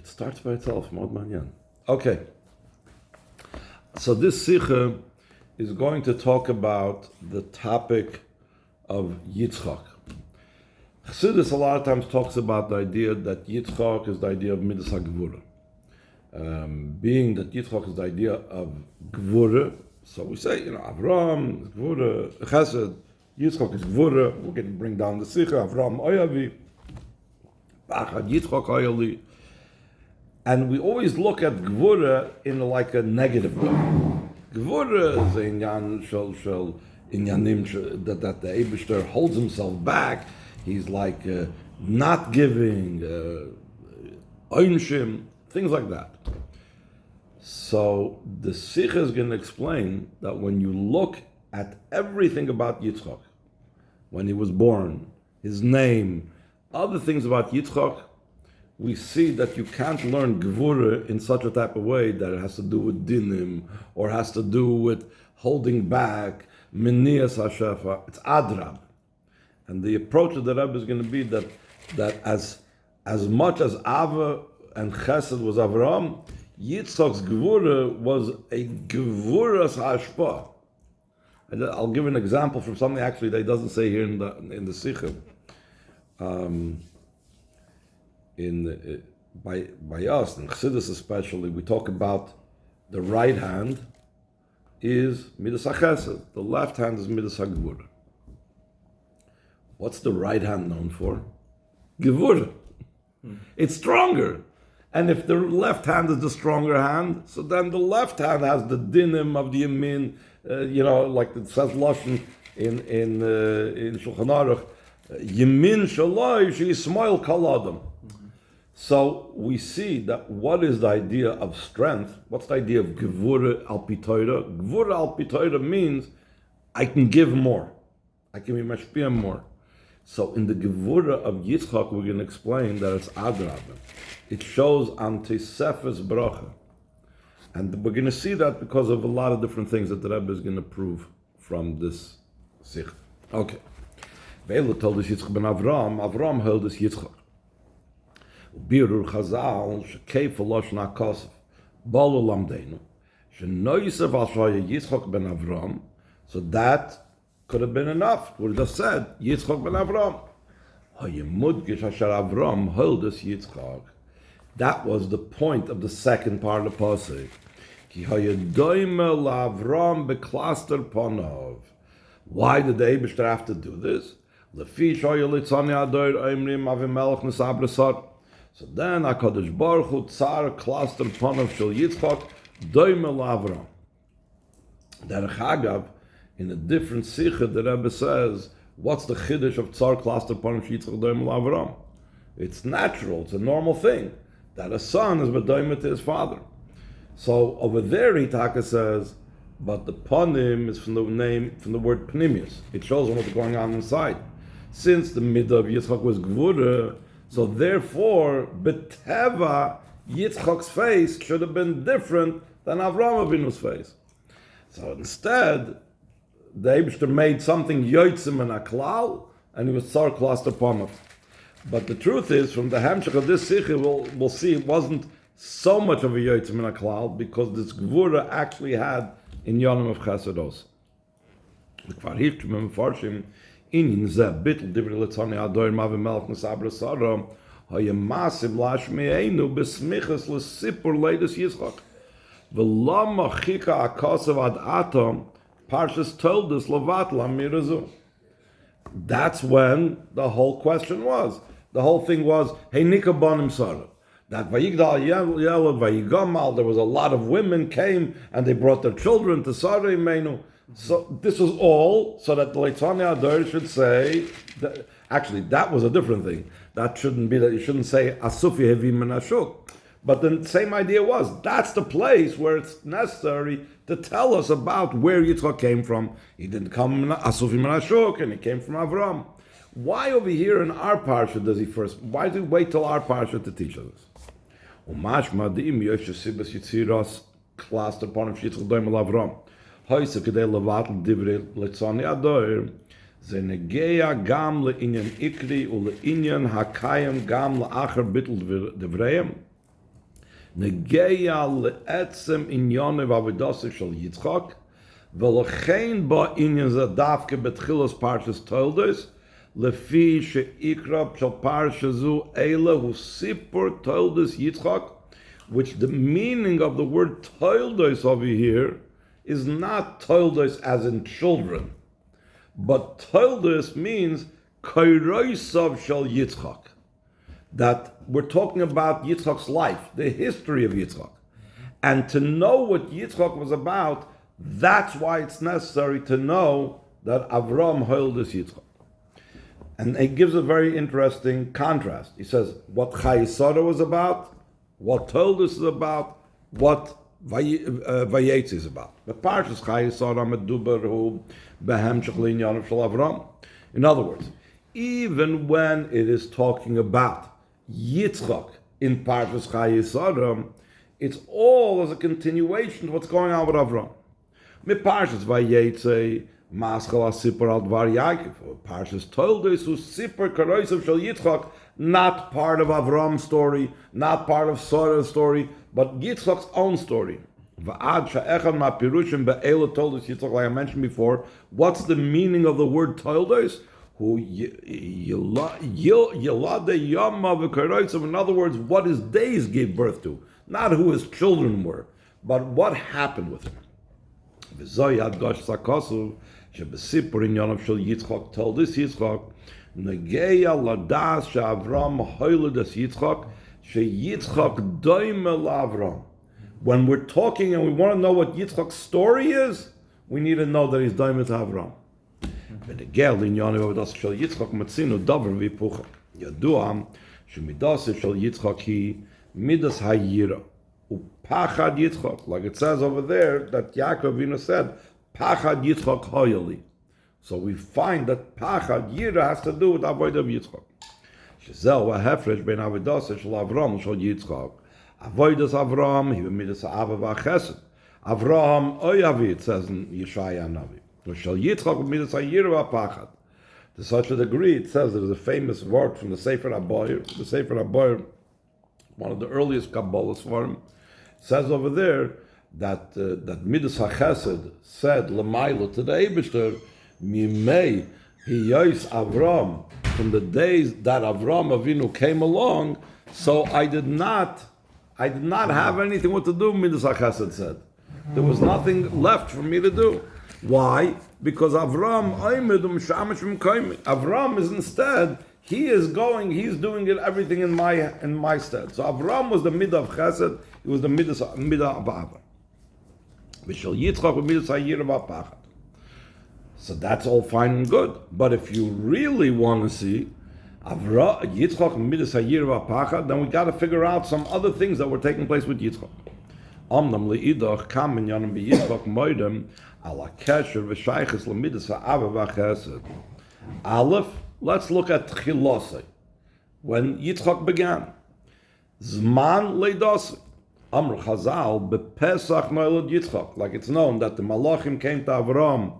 It starts by itself. Okay. So this Sikha is going to talk about the topic of Yitzchok. Chassidus a lot of times talks about the idea that Yitzchok is the idea of Midas HaGvura. Being that Yitzchok is the idea of Gvura, so we say, Avrohom is Gvura, Chesed, Yitzchok is Gvura, we're going to bring down the Sikha, Avrohom Oyavi, Bachad Yitzchok Oyali. And we always look at Gvura in like a negative way. Gvura is inyan shel inyanim that the Eibishter holds himself back. He's like not giving, oinshim, things like that. So the Sikha is going to explain that when you look at everything about Yitzchok, when he was born, his name, other things about Yitzchok, we see that you can't learn Gvura in such a type of way that it has to do with dinim, or has to do with holding back, Minias HaShefa. It's Adrab. And the approach of the Rebbe is going to be that as much as Ava and Chesed was Avrohom, Yitzchok's Gvura was a Gvuras HaShpa. I'll give an example from something actually that he doesn't say here in the Sikha. By us, in Chassidus especially, we talk about the right hand is Midas HaChesed, the left hand is Midas HaGvura. What's the right hand known for? Gevura. It's stronger. And if the left hand is the stronger hand, so then the left hand has the dinim of the yamin, like it says Lashon in Shulchan Aruch, yamin shaloi she'yismael kol adam. So we see that what is the idea of strength? What's the idea of Gevura al Pitoira? Gevura al Pitoira means I can give more. I can be mashpia more. So in the Gevura of Yitzchok, we're going to explain that it's Adrab. It shows Antisefes Brocha. And we're going to see that because of a lot of different things that the Rebbe is going to prove from this Sikh. Okay. Ve'elu told us Yitzchok ben Avrohom. Avrohom held us Yitzchok. Birur Chazal, Shekei Falosh Nakosef, Balu Lamdeinu, Shenoisev Al Shoya Yitzchok ben Avrohom. So that could have been enough. We just said Yitzchok ben Avrohom. Hayemudgish Asher Avrohom held us Yitzchok. That was the point of the second part of the pasuk. Ki hayedoime laAvrohom beklaster ponov. Why did the Eibishter have to do this? Lefi shoyelitzani adoir oimrim avimelech nesabresar. So then HaKadosh Baruch Hu tsar klaster ponov shel Yitzchok doime laAvrohom. Derech Hagav, in a different Sikha, the Rebbe says, what's the chiddush of tsar klaster ponov shel Yitzchok doime laAvrohom? It's natural, it's a normal thing, that a son is bedoimet to his father. So over there, Itaka says, but the ponim is from the word pnimius. It shows what's going on inside. Since the midah of Yitzchok was gvura, so therefore, beteva, Yitzchok's face should have been different than Avraham Avinu's face. So instead, the Eibishter made something yotzim and aklal, and he was tsar klaster ponov. But the truth is, from the Hamshach of this Sikha, we'll see it wasn't so much of a Yotzim and a Klal, because this Gvura actually had in Yonim of Chesed also. The Kvar Hiftim Mefarshim, in Zeh Bitul Divrei Litzani Adoir Mavi Melech Nesabra Sara, Hayemasim Lashmeinu Besmichas L'Sipur Leides Yitzchok. V'lama Chika Akasav Ad Atom, Parshas Toldos Levatel Amirazu. That's when the whole question was. The whole thing was, hey, Nikabonim Sarah. That Vayigdal Yelad, Vayigamal, there was a lot of women came and they brought their children to Sarah Imenu. So this was all so that the Leitzani Ador should say, actually, that was a different thing. That shouldn't be that you shouldn't say Asufi Hevim Menashuk. But the same idea was, that's the place where it's necessary to tell us about where Yitzchok came from. He didn't come Asufi Menashuk, and he came from Avram. Why over here in our parsha does he first? Why do we wait till our parsha to teach us this? Umashma di'im yoshesibas yitziras klaster ponim shitzchok doim al Avram. Hoyse kedei levatel divrei letzani adoir. Ze negeya gam le'inyan ikri u'le'inyan hakayim gam le'acher bitul devreim. Negeya le'etzem inyonev avodasi shel Yitzchok, v'lochein ba inyan zadavke betchilos parshas Toldos, lefi she'ikra shel parsha zu eila hu sipur Toldos Yitzchok, which the meaning of the word Toldos over here is not Toldos as in children, but Toldos means Kairosav shel Yitzchok. That we're talking about Yitzchok's life, the history of Yitzchok. And to know what Yitzchok was about, that's why it's necessary to know that Avrohom held this Yitzchok. And he gives a very interesting contrast. He says what Chayesara was about, what Toldos is about, what Vayetz is about. The Parshas Chayesara medubar hu behemshech li'inyan shel Avrohom. In other words, even when it is talking about Yitzchok in Parshas Chayesara, it's all as a continuation of what's going on with Avrohom. Mi Parshas Vayetze Maschal HaSipur al Dvar Yaakov, Parshas Toldos hu Sipur Karosav shel Yitzchok, not part of Avroham's story, not part of Sarah's story, but Yitzchok's own story. V'ad she'echad ma'pirushim be'ela Toldos Yitzchok, like I mentioned before, what's the meaning of the word Toldos? Who Yilade Yama v'Karosav, in other words, what his days gave birth to, not who his children were, but what happened with him. V'zoy Adgosh Sakosuv shebesipur inyonav shel Yitzchok Toldos Yitzchok, Negeya ladas she'Avrohom hoiled as Yitzchok, she'Yitzchok doime la'Avrohom. When we're talking and we want to know what Yitzchok's story is, we need to know that he's doime to Avrohom. V'negeya l'inyonav avodas shel Yitzchok matzinu davar v'hipucha. Yadua shemidas shel Yitzchok hi midas hayira upachad Yitzchok, like it says over there that Yaakov Avinu said, pachad Yitzchok hoyeli. So we find that Pachad Yira has to do with Avodah of Yitzchok. Shezel v'hefresh ben Avodah shel Avrohom shel Yitzchok. Avodas Avrohom he b'midas ha'ava v'chesed. Avrohom oyavi, it says in Yeshaya Navi. Shel Yitzchok b'midas ha'yira v'pachad. To such a degree, it says there's a famous word from the Sefer HaBoyer. The Sefer HaBoyer, one of the earliest Kabbalahs for him, says over there that that midas ha'chesed said l'maylo to the Eibishter, Mimei hiyos Avram, from the days that Avram Avinu came along, so I did not have anything what to do, Midas HaChesed said. There was nothing left for me to do. Why? Because Avram is instead, he's doing it everything in my stead. So Avram was the midah of Chesed, he was the midah of Avram. V'shel Yitzchok midas hayira v'pachad. So that's all fine and good. But if you really want to see Yitzchok midas hayira v'pachad, then we got to figure out some other things that were taking place with Yitzchok. Amnam le'idach kam minyanim b'Yitzchok moedem ala kesher v'shayches l'midas ha'ava v'chesed. Aleph, let's look at Chilosei, when Yitzchok began. Zman leidosei. Amr Chazal bepesach noilad Yitzchok, like it's known that the Malachim came to Avram.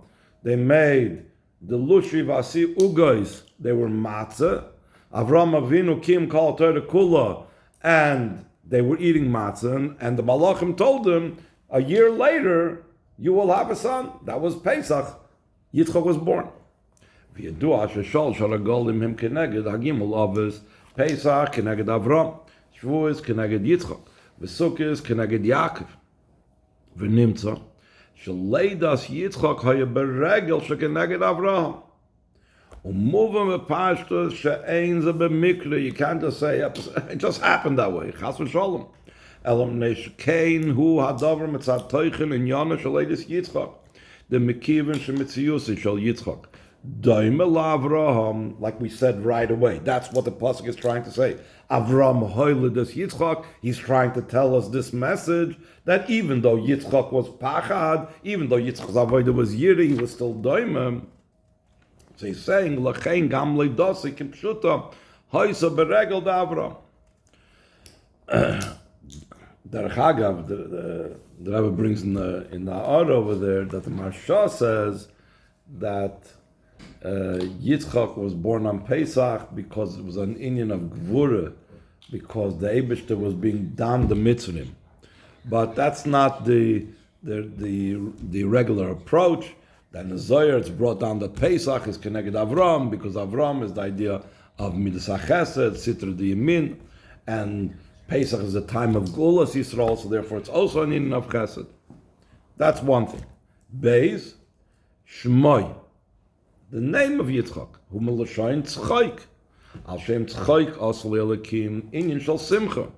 They made the Lushi Vasi Ugois. They were matzah. Avram Avinu Kim called her the Kula, and they were eating matzah. And the Malachim told them, a year later, you will have a son. That was Pesach. Yitzchok was born. V'yadua sheshol sharagolim him keneged hagimul avos Pesach keneged Avram, Shavuos keneged Yitzchok, v'Sukkos keneged Yaakov, v'nimtza. Shaleidas Yitzchok haya beregel shekeneged Avrohom. Umuvim v'pashtos she'ein ze b'mikra. You can't just say it just happened that way. Chas v'sholom. Elam neshkein hu hadavar mitzad toichin in yana shaleidas Yitzchok. The mekivin shemitziusi shel Yitzchok. Daimel Avraham, like we said right away. That's what the pasuk is trying to say. Avram hoiledas Yitzchok. He's trying to tell us this message that even though Yitzchok was pachad, even though Yitzchok's avodah was yiri, he was still daimem. So he's saying lachein gam leidasi kipshuta hoisa beregel d'Avram. Derech Hagav, the Rebbe brings in the Ar over there that the Marsha says that Yitzchok was born on Pesach because it was an inyan of Gvura because the Eibishter was being damned the Mitzvim. But that's not the regular approach. Then the Zohar, it's brought down that Pesach is connected to Avrohom, because Avrohom is the idea of Midas HaChesed, Sitra the Yamin, and Pesach is the time of Gulas Yisrael, so therefore it's also an Inin of Chesed. That's one thing. Beis, Shmoy, the name of Yitzchok, Hu Meloshayin Tzchoik, Al Shem Tzchoik Asli Elikim, Inyan Shal Simcha,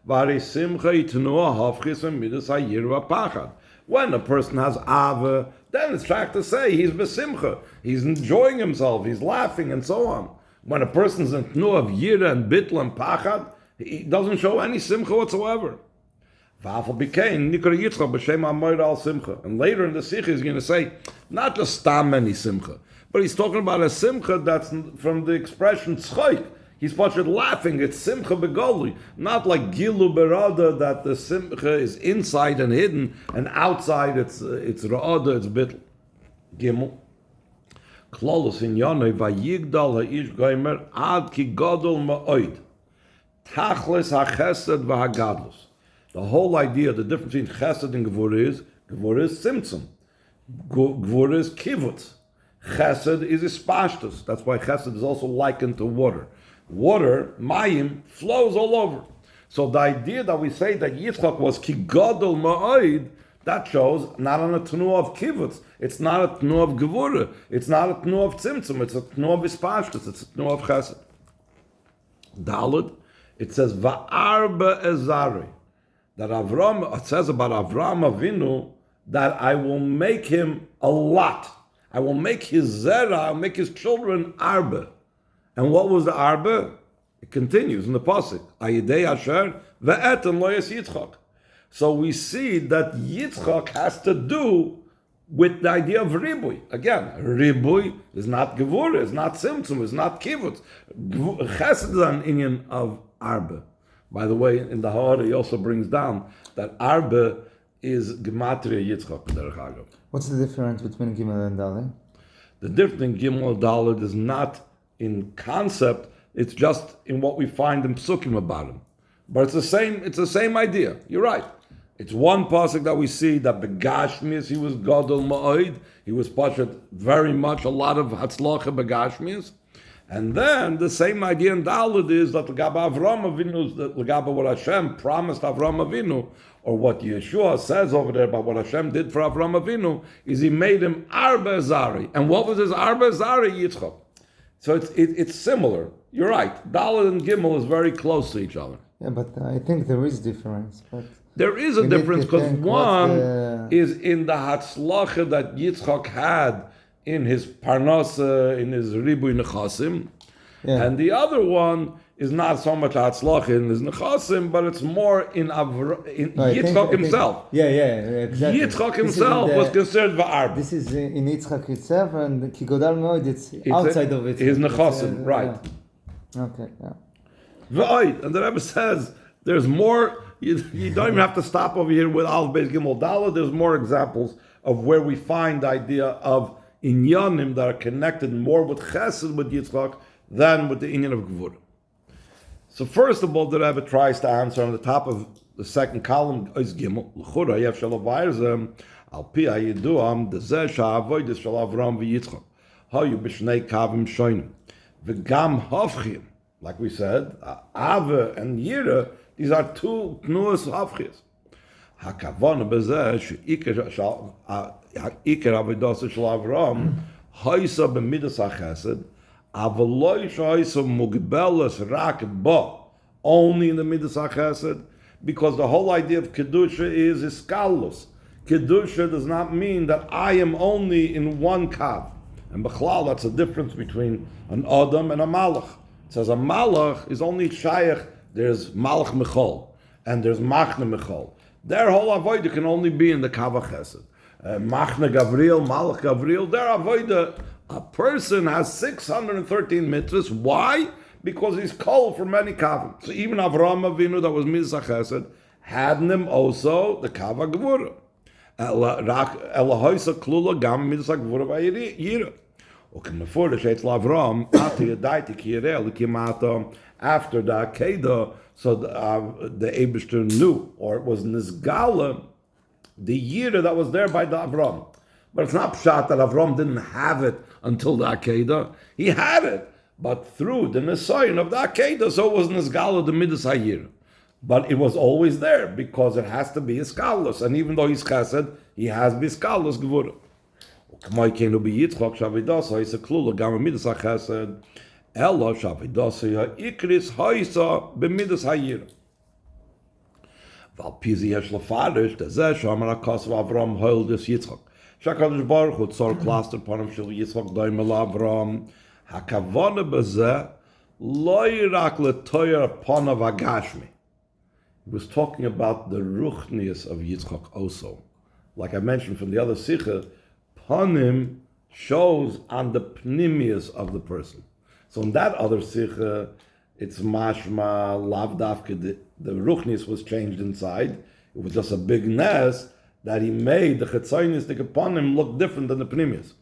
Vari Simcha Yitnua Hafchis and Midas HaYiroh HaPachad. When a person has Ava, then it's trying to say he's Besimcha, he's enjoying himself, he's laughing, and so on. When a person's in Tnuah of Yiroh and Bitul and Pachad, he doesn't show any Simcha whatsoever. And later in the Sikha he's going to say, not just Stam any Simcha, but he's talking about a Simcha that's from the expression Tzchoik. He's laughing, it's Simcha Begoli, not like Gilu Berada, that the Simcha is inside and hidden, and outside it's Ra'ada, it's Bitl. Gimel. Klolus in Yonai vayigdal ha'ish goimer ad ki gadol ma'oid. Tachlis ha'chesed v'hagadlus. The whole idea, the difference between chesed and gevura is simtzum. Gevura is kivutz. Chesed is ispashtus. That's why chesed is also likened to water. Water, mayim, flows all over. So the idea that we say that Yitzchok was ki gadol ma'oid, that shows not on a tnuah of kivutz. It's not a tnuah of gevura. It's not a tnuah of tzimtzum. It's a tnuah of ispashtus. It's a tnuah of chesed. Daled, it says va'arba ezari. That Avrohom, it says about Avrohom Avinu, that I will make him a lot. I will make his zera, I'll make his children arba. And what was the arba? It continues in the pasuk. Ayidei asher ve'etan lo yas Yitzchok. So we see that Yitzchok has to do with the idea of ribui. Again, ribui is not gevura, it's not simtzum, it's not kivutz. Chesed is an inyan of arba. By the way, in the Ha'ara, he also brings down that arba is gematria Yitzchok. What's the difference between Gimel and Dalet? The difference in Gimel and Dalet is not in concept, it's just in what we find in Psukim about him. But it's the same idea. You're right. It's one pasuk that we see that begashmias he was gadol ma'oid. He was pashat very much a lot of hatzlacha begashmias. And then the same idea in Dalet is that L'gaba Avrohom Avinu, that L'gaba what Hashem promised Avrohom Avinu, or what Yeshua says over there about what Hashem did for Avrohom Avinu, is He made him Arba Zari. And what was his Arba Zari? Yitzchok. So it's similar. You're right. Dalet and Gimel is very close to each other. Yeah, but I think there is difference. But there is a difference because one is in the Hatzlacha that Yitzchok had in his parnasa, in his ribuy nechasim, and the other one is not so much hatzlach in his nechasim, but it's more in Yitzchok himself. Exactly. Yitzchok himself was considered va'arba. This is in Yitzchok itself, and ki godal moed, it's outside of it. His nechasim, right? Okay, yeah. V'oid, and the Rebbe says there's more. You don't even have to stop over here with Al Beis Gimel Dalet. There's more examples of where we find the idea of inyanim that are connected more with chesed with Yitzchok than with the inyan of gevura. So first of all, the Rebbe tries to answer on the top of the second column is Gimel. L'chura yev shel avayrezem al pi hayiduam dezeh sha'avodah shel Avrohom v'Yitzchok hayu b'shnei kavim shonim v'gam hafchim. Like we said, Ava and Yiroh, these are two tnuas hafchis. Hakavana bezeh she'ikar avodah shel Avrohom haisa b'midas hachesed avaloi shaisa mugbelas rak ba, only in the midas hachesed, because the whole idea of kedusha is iskalus. Kedusha does not mean that I am only in one kav, and b'chlal that's the difference between an adam and a malach. It says a malach is only shayach. There's malach mechol and there's machne mechol. Their whole avodah can only be in the kav chesed. Machne Gavriel, Malach Gavriel, their avodah. A person has 613 mitzvahs. Why? Because he's called for many kavim. So even Avrohom Avinu, that was mitzvah chesed, had in him also the kav gevura. Elohoisa klula gam mitzvah gevura v'Yiroh. After the Akedah, So the Eibishter knew, or it was Nizgala, the Yiroh that was there by the Avrohom. But it's not pshat that Avrohom didn't have it until the Akedah. He had it, but through the Nisayon of the Akedah, so it was Nizgala, the Midas HaYiroh. But it was always there, because it has to be Iskalus. And even though he's Chesed, he has Biskalus Gevurah. K'may kenu b'Yitzchok shavidosa ha'isa klula gam b'midas ha'chesed elo shavidosa ha'ikris ha'isa b'midas ha'yira. Val pizi yesh lefarish dezeh shamar ha'kas v'Avrohom holdis Yitzchok. Shakadosh Baruch Hu tzor cluster upon him shel Yitzchok doimel Avrohom hakavana b'zeh lo yirak letoyer upon of agashmi. He was talking about the ruchnius of Yitzchok also. Like I mentioned from the other Sikha, Panim shows on the pnimius of the person. So in that other Sikha, it's mashma, lavdavke, the ruchnius was changed inside. It was just a big nest that he made the chetzonistic upon him look different than the pnimius.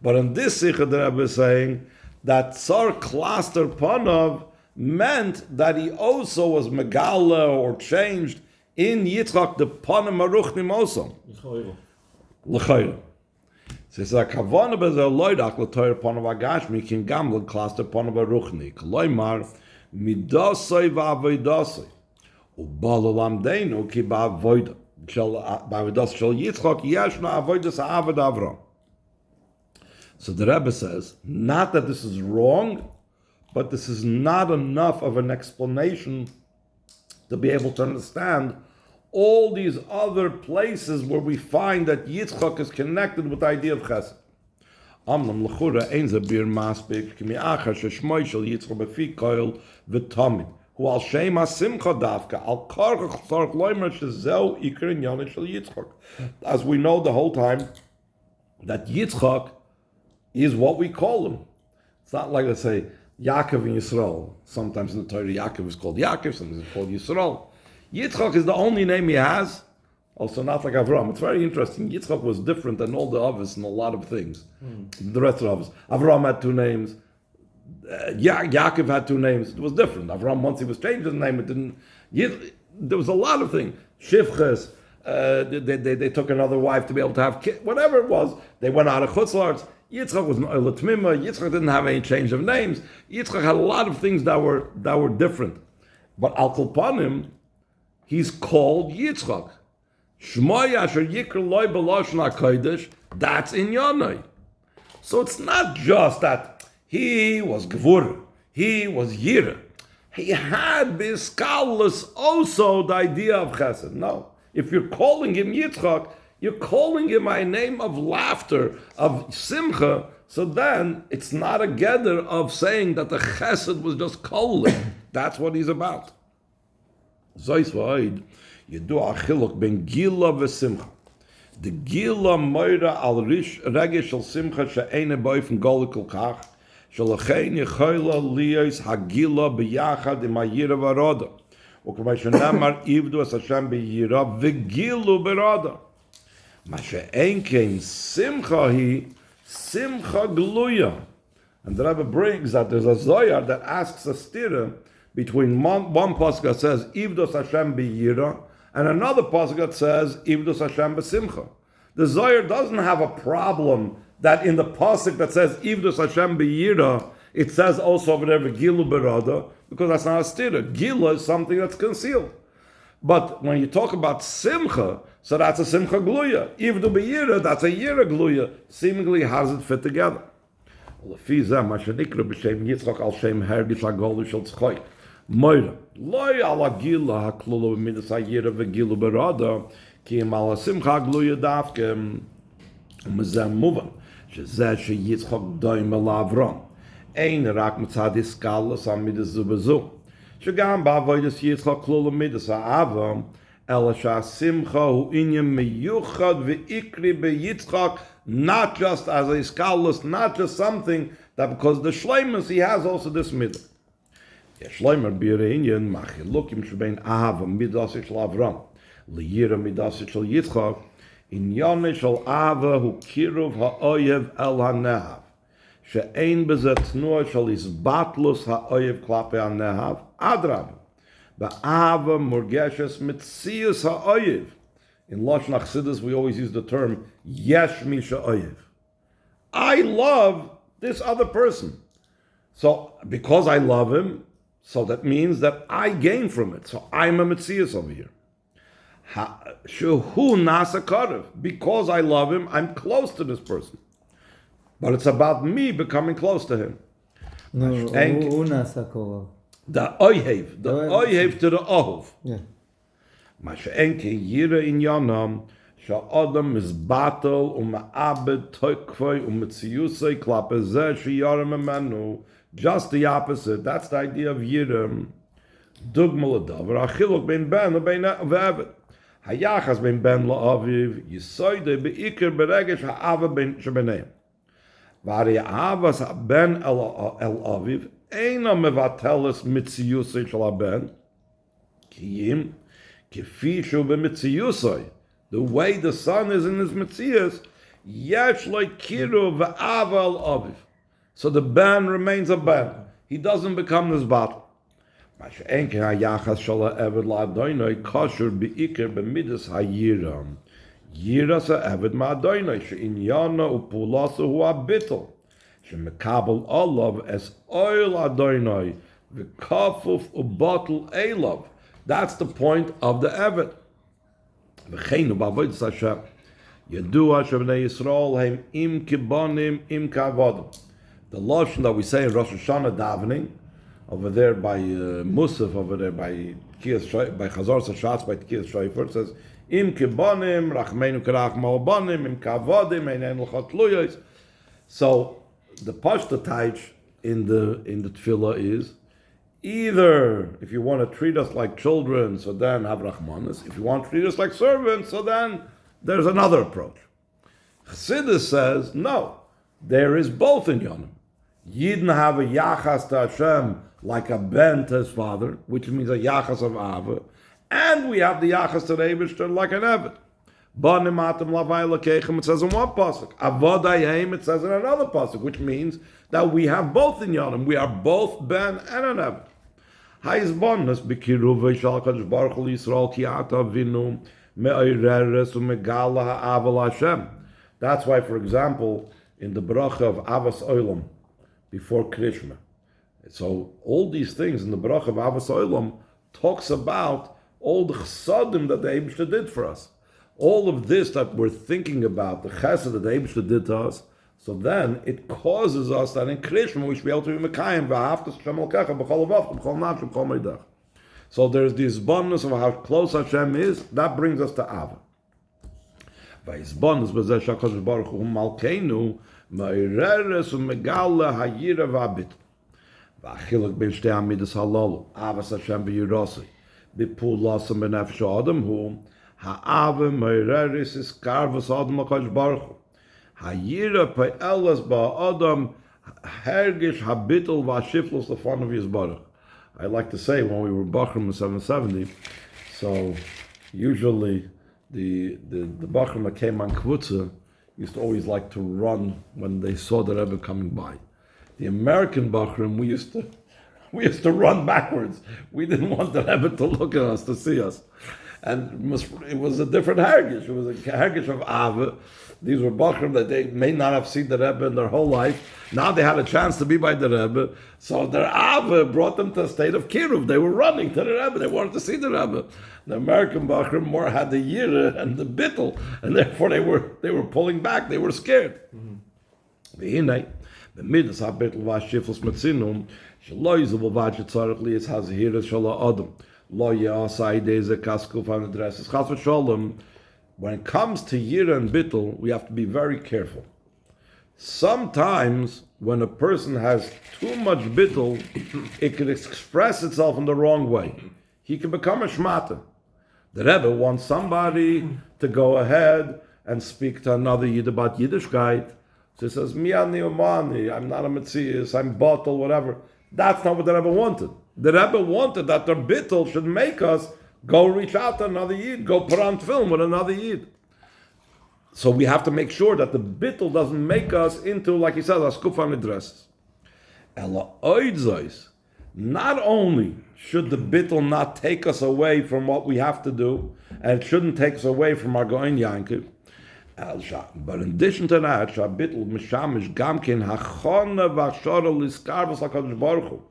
But in this Sikha, the Rebbe is saying that Tsar Klaster Panov meant that he also was megala or changed in Yitzchak the Panim Aruchnim also. L'chayra. So it's a kavana bezer loydach l'toyer Panim Agashmi kin gam l'klaster Panim Aruchni. K'loymar midasoi v'avoidasoi. Ubal olamdeinu ki ba'avoida. Ba'avodas shel Yitzchak yeshna avoidas ha'avodah Avrohom. So the Rebbe says, not that this is wrong, but this is not enough of an explanation to be able to understand all these other places where we find that Yitzchok is connected with the idea of Chesed. Amnam l'chura ein ze bir maspik kimi achar sheshmoi shel Yitzchok befi koil v'tomid hu al shem ha-simcha davka al karchach tzarch loimer shezeu ikar inyan shel Yitzchok. As we know the whole time that Yitzchok is what we call him. It's not like, let's say, Yaakov and Yisrael. Sometimes in the Torah, Yaakov is called Yaakov, sometimes it's called Yisrael. Yitzchok is the only name he has, also not like Avrohom. It's very interesting. Yitzchok was different than all the others in a lot of things. The rest of the others. Avrohom had two names. Yaakov had two names. It was different. Avrohom, once he was changed his name, it didn't. There was a lot of things. Shivches, they took another wife to be able to have kids. Whatever it was, they went out of Chutz La'aretz. Yitzchok was Latmima. Yitzchok didn't have any change of names. Yitzchok had a lot of things that were different. But Al Kulpanim, he's called Yitzchok. Shmoy asher yikr loy b'lashon HaKodesh, that's in Yonai. So it's not just that he was Gevurah, he was Yiroh. He had Biskalus also the idea of Chesed. No. If you're calling him Yitzchok, you're calling him by a name of laughter, of Simcha, so then it's not a gather of saying that the Chesed was just kolim. That's what he's about. Zois v'oid, yedu achiluk ben gila v'simcha. The gila moira al regesh shel simcha she'ene boifen golikul kach, shelachein yechoila liyos hagila b'yachad im ha'yira v'aroda. וכמה שנאמר עבדו את השם ביראה וגילו ברודה. מה שאין כן שמחה היא שמחה גלויה. And the Rebbe brings that there's a Zohar that asks a stira between one pasuk that says Ivdos Hashem b'yira and another pasuk that says Ivdos Hashem b'simcha. The Zohar doesn't have a problem that in the pasuk that says Ivdos Hashem b'yira it says also over there Gilu berada, because that's not a stira. Gila is something that's concealed. But when you talk about simcha, so that's a simcha gluya. Ivdu b'yira, that's a yira gluya. Seemingly, how does it fit together? Lefi zeh ma shenikra b'shem Yitzchok al shem hergish hagolu shel tzchok. Moira, loy ala gila haklulu b'midas ha'yira v'gilu berada, ki im ala simcha gluya davke mezeh muvan, shezeh sheyitzchok doim el Avrohom. Ein rak mitzad iskalus am midas zubezu. Shagam ba'avodas Yitzchok klula midas ha'avam, ela sha'simcha hu inyam miyuchad v'ikri be'Yitzchok, not just as a iskalus, not just something that because the shleimus he has also this midah. Shleimer b'yirei inyan machilukim shebein ahavam midas shel Avrohom liyira midas shel Yitzchok inyane shel ahava hu kiruv ha'oyev el ha'nehav. שאין בזה תנועה של איזבטלוס האויב כלפי הנהב, אדרבה. Ba'ava murgeshes mitzius ha'oyev. In Lashon Chassidus, we always use the term yesh misha oyev. I love this other person. So because I love him, so that means that I gain from it. So I'm a mitzius over here. Shehu nasa karev. Because I love him, I'm close to this person. But it's about me becoming close to him. No, הוא נעשה קורב. The oyev to the ohov. Yeah. מה שאין כירא עניינם שהאדם מזבטל ומעבד תוקפי ומציוסי כלפי זה שירא ממנו. Just the opposite. That's the idea of Yiroh. דוגמה לדבר, החילוק בין בן ובין ועבד. היחס בין בן לאביו יסודי בעיקר ברגש האהבה שביניהם. והרי אהבת הבן אל אביו אינה מבטלת מציוסי של הבן, כי אם כפי שהוא במציוסי, the way the son is in his metzius, יש לו קירוב ואהבה אל אביו. So the ben remains a ben. He doesn't become this battle. מה שאין כן היחס של העבד לאדוני קשור בעיקר במידס היראה. יראת העבד מאדוני שעניינו ופעולתו הוא הביטול, שמקבל עליו את אוהל אדוני וכפוף ובטל אליו. That's the point of the עבד. וכן ובעבודת השם ידוע שבני ישראל הם עם כבונים עם כעבודים. The lashon that we say in Rosh Hashanah davening, over there by Musaf, over there by Chazor Sashatz, by Tkiyas Shofar, says, Im kibonim, rachmeinu kerach ma'obonim, im kavodim, ein l'chot luyos. So, the pashtataych in the tefillah is, either, if you want to treat us like children, so then have rachmanis. If you want to treat us like servants, so then there's another approach. Chassidus says, no, there is both in Yonim. Yidden have a yachas to Hashem like a ben to his father, which means a yachas of Ava, and we have the yachas to the Eibishter like an Eved. Banim atem lavai lekechem, it says in one pasuk. Avodah, it says in another pasuk, which means that we have both in Yonim. We are both ben and an Eved. Hayis bonus bekiruv v'shal kadosh baruch hu Yisrael ki ata vinu me'oreres u'megala ha'ava Hashem. That's why, for example, in the bracha of Avas Olam, before Krishma. So all these things in the bracha of Avas Olam talks about all the chesadim that the Eibishter did for us. All of this that we're thinking about, the chesed that the Eibishter did to us, so then it causes us that in Krishma we should be able to be Mekayim, v'ahavtas Hashem elkecha, b'chol avavcha, b'chol nafshem, b'chol meidach. So there's this bonus of how close Hashem is, that brings us to Ava. V'yizbonus b'zeh shakadosh baruch hu malkeinu, ma'oreres u'megala hayira v'abit. V'achiluk ben shtei amidas halalu, avas Hashem v'yirosei, b'pulas u'benefesh adam hu, ha'ava ma'oreres is karvas adam l'kadosh baruch hu. Hayira pe'elas ba'adam hergish habitul v'ashiflos l'fon of Yisbarach. I like to say when we were Bachrim in 770, so usually the Bachrim that came on Kvutza used to always like to run when they saw the Rebbe coming by. The American Bachrim, we used to run backwards. We didn't want the Rebbe to look at us, to see us. And it was a different Hergish. It was a Hergish of Ava. These were Bachrim that they may not have seen the Rebbe in their whole life. Now they had a chance to be by the Rebbe. So their Ava brought them to a state of Kiruv. They were running to the Rebbe. They wanted to see the Rebbe. The American Bachrim more had the Yiroh and the Bitul. And therefore they were pulling back. They were scared. V'hinei, b'midas ha-Bitul v'ashiflos metzinum, shelo yizuv v'vachet tzarech li es hazhiras shelo adam. Lo yasai deze kaskuf on the dresses. Chas v'sholem. When it comes to Yiroh and Bitul, we have to be very careful. Sometimes, when a person has too much Bitul, it can express itself in the wrong way. He can become a shmata. The Rebbe wants somebody to go ahead and speak to another Yid about Yiddishkeit. So he says, Mi ani umani, I'm not a Metzias, I'm Batal, whatever. That's not what the Rebbe wanted. The Rebbe wanted that their Bitul should make us go reach out to another Yid, go put on film with another Yid. So we have to make sure that the Bitul doesn't make us into, like he says, a skufan dresses. Ela oidzos, not only should the bittul not take us away from what we have to do, and it shouldn't take us away from our Goin Yankiv. But in addition to that, bittul mishamish gamkin hachona v'achshara liskarvus hakadosh baruch Hu.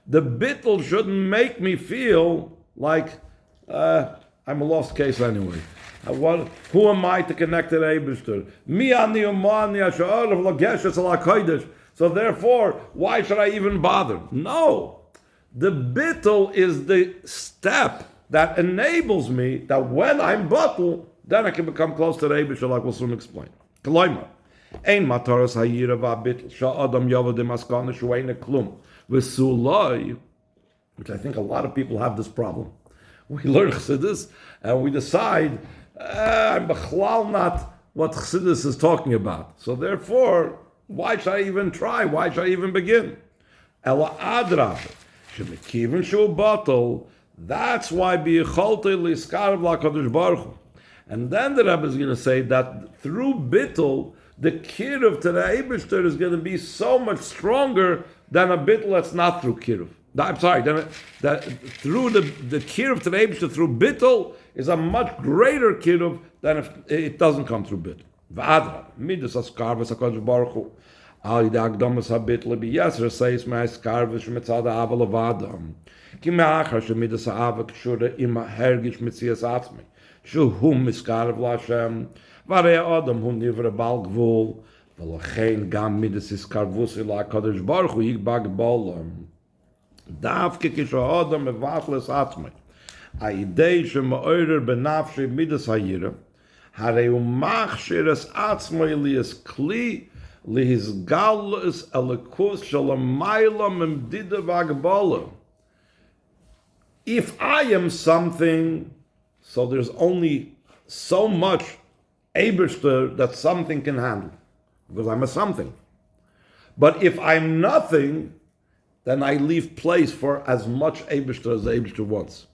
The bittul shouldn't make me feel like I'm a lost case anyway. Who am I to connect to the Eibishter? Mi ani umani asharav lageshes ala kodesh. So therefore, why should I even bother? No. The bittul is the step that enables me that when I'm bittul, then I can become close to the Eibishter, like we'll soon explain. K'loimar. Ein mataras hayira v'abittul sha'adam yavodim askana shu'eina klum v'suloi, which I think a lot of people have this problem. We learn Chassidus and we decide, I'm bechlal not what Chassidus is talking about. So therefore, why should I even try? Why should I even begin? Ela adrav, shemekivin shu batal. That's why biyicholtei liskarv lakadosh baruch Hu. And then the Rebbe is going to say that through bittul, the kiruv to the Eibishter is going to be so much stronger than a bittul that's not through kiruv. I'm sorry, that through the kiruv to the Eibishter through bittul is a much greater kiruv than if it doesn't come through bittul. V'adra, midas askarvus hakadosh baruch Hu. Al yidei akdamas habittul b'yeser seis me'askarvus shemitzad ha'ava levadam. Ki me'achar shemidas ha'ava kshura ima hergish mitzias atzmi. Shuhum miskarv l'Hashem. Varei adam hu nivra bal gvul. V'lachein gam midas iskarvus ila hakadosh baruch Hu yigbag bolam. Davke kisho adam mevatles atzmi. Ha'idei shema'orer benafshi midas hayira. Harei umachshiras atzmi lias kli lihis galus elikus shalamayla memdida vagbola. If I am something, so there's only so much Eibishter that something can handle, because I'm a something. But if I'm nothing, then I leave place for as much Eibishter as the Eibishter wants.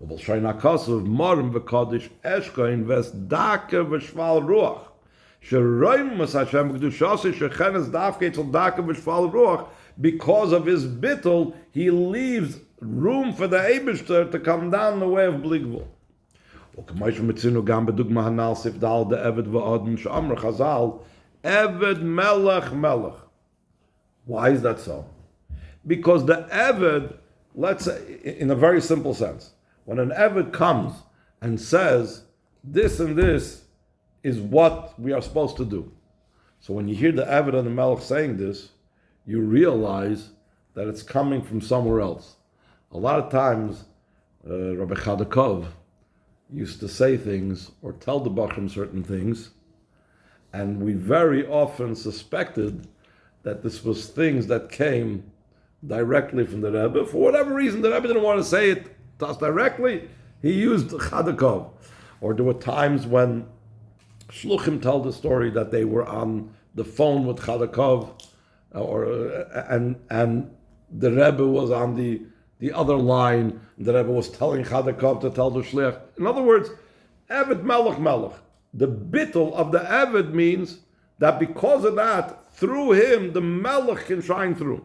Ubal shayna kasav morim v'kadish eshka invest dake v'shval ruach. Sheroim mas Hashem k'dushasi shechenes dafke tzol dake v'shval ruach. Because of his bittul, he leaves room for the Eibishter to come down the way of bligvul. Uk'maysh mitzinu gam bedugma hanal sif dal de eved v'adm she'amr chazal eved melech melech. Why is that so? Because the eved, let's say, in a very simple sense, when an Eved comes and says, this and this is what we are supposed to do. So when you hear the Eved and the Melech saying this, you realize that it's coming from somewhere else. A lot of times, Rabbi Chadakov used to say things or tell the Bachrim certain things, and we very often suspected that this was things that came directly from the Rebbe. For whatever reason, the Rebbe didn't want to say it to us directly, he used Chadakov. Or there were times when Shluchim tell the story that they were on the phone with Chadakov, and the Rebbe was on the other line, and the Rebbe was telling Chadakov to tell the Shliach. In other words, Eved Melech Melech. The bittul of the Eved means that because of that, through him, the Melech can shine through.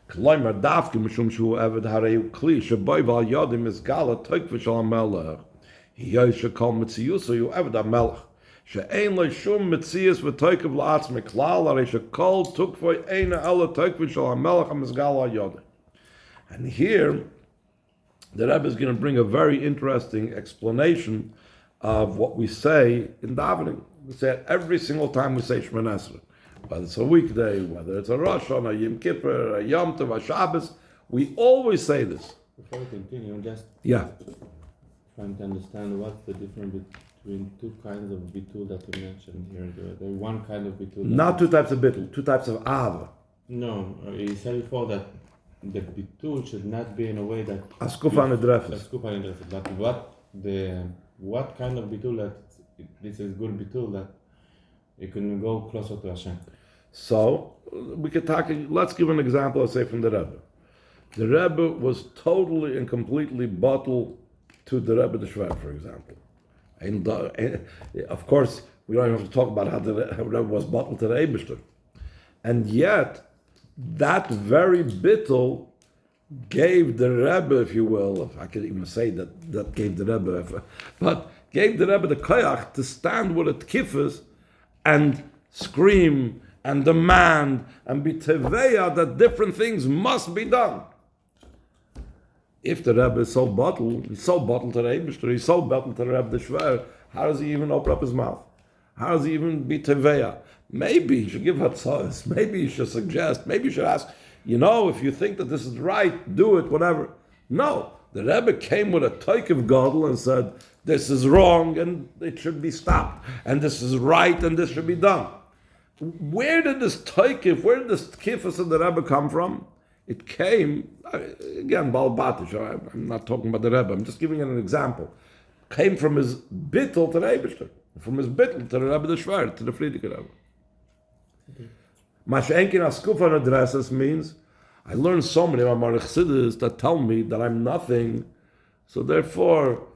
K'loimar dafke mishum shu eved harei kli shebay val yadim is gala toikv shal melech. Hiyay shekol mitziyuso yu eved ha-melech. She'ein lo shum mitziyus v'toikv la'atzmi klal harei shekol tukvoy eina ela toikv shal ha-melech ha-mizgal ha-yadim. And here, the Rebbe is going to bring a very interesting explanation of what we say in davening. We say it every single time we say Shemona Esrei. Whether it's a weekday, whether it's a Rosh Hashanah, a Yom Kippur, a Yom Tov, a Shabbos, we always say this. Before we continue, I'm just trying to understand what's the difference between two kinds of bitul that you mentioned here. The one kind of bitul. Not two types of bitul, two types of ava. No, you said before that the bitul should not be in a way that. Askufa nedrefes. Askufa nedrefes. But what kind of bitul that this is good bitul that you can go closer to Hashem? So we could talk. Let's give an example. Let's say from the Rebbe. The Rebbe was totally and completely bottled to the Rebbe the Shver, for example. And of course, we don't even have to talk about how the Rebbe was bottled to the Eibishter. And yet, that very bittul gave the Rebbe, if you will, if I could even say that gave the Rebbe, but gave the Rebbe the koyach to stand with a tkifas and scream and demand and be teveya that different things must be done. If the Rebbe is so bottled, he's so bottled to the Eibishter, he's so bottled to the Rebbe the Shver, how does he even open up his mouth? How does he even be teveya? Maybe he should give hatzahs, maybe he should suggest, maybe he should ask, if you think that this is right, do it, whatever. No, the Rebbe came with a toik of gadol and said, this is wrong and it should be stopped, and this is right and this should be done. Where did this toikif, where did this kifas of the Rebbe come from? It came, again, Baal Batish, I'm not talking about the Rebbe, I'm just giving it an example. Came from his Bitul to the Eibishter, from his Bitul to the Rebbe the Shver, to the Friedrich Rebbe. Mashenkin Askufan addresses means, I learned so many of my Chassidus that tell me that I'm nothing, so therefore,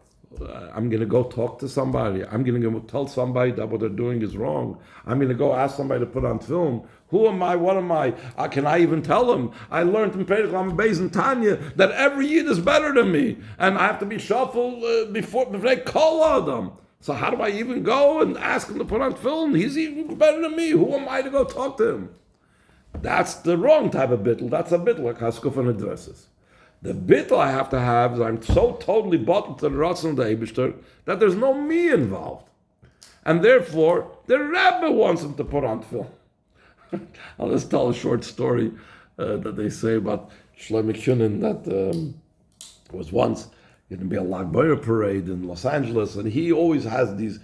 I'm going to go talk to somebody. I'm going to go tell somebody that what they're doing is wrong. I'm going to go ask somebody to put on film. Who am I? What am I? Can I even tell them? I learned in Perek Beis and Tanya that every Yid is better than me, and I have to be shuffled before they call them. So how do I even go and ask him to put on film? He's even better than me. Who am I to go talk to him? That's the wrong type of bittul. That's a bittul like Haskufan addresses. The bittul I have to have is I'm so totally bottled to the Ratzon of the Eibishter that there's no me involved. And therefore, the Rebbe wants him to put on film. I'll just tell a short story that they say about Shlomo Kunin that was once going to be a Lag B'Omer parade in Los Angeles, and he always has these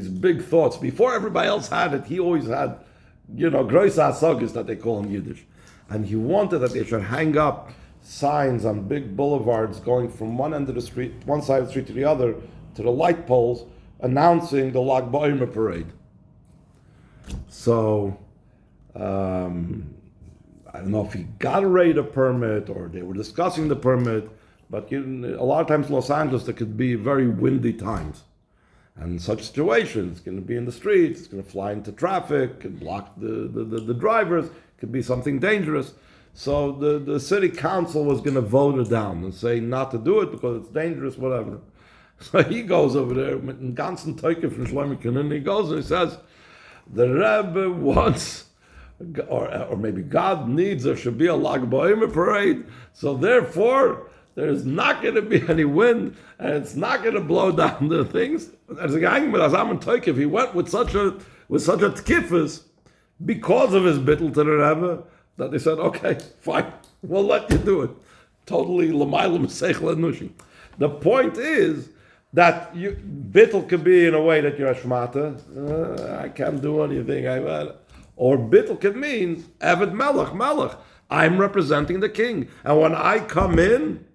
big thoughts. Before everybody else had it, he always had, Grois HaSagis that they call in Yiddish. And he wanted that they should hang up signs on big boulevards going from one end of the street, one side of the street to the other, to the light poles, announcing the Lag B'Omer parade. So, I don't know if he got a radar permit or they were discussing the permit, but a lot of times in Los Angeles there could be very windy times. And in such situations, it's going to be in the streets, it's going to fly into traffic, and block the drivers, it could be something dangerous. So the city council was going to vote it down and say not to do it because it's dangerous, whatever. So he goes over there with a ganzen Teuke from Shlomo Kunin, and he goes and he says, the Rebbe wants, or maybe God needs, there should be a Lag B'Omer parade, so therefore there's not going to be any wind, and it's not going to blow down the things. As a gang with Azam Teuke, he went with such a tkifus because of his bittul to the Rebbe, that they said, okay, fine, we'll let you do it. Totally l'maylam seichel enushi. The point is that bittul could be in a way that you're a shmata. I can't do anything. Or bittul could mean Eved Melech. I'm representing the king. And when I come in,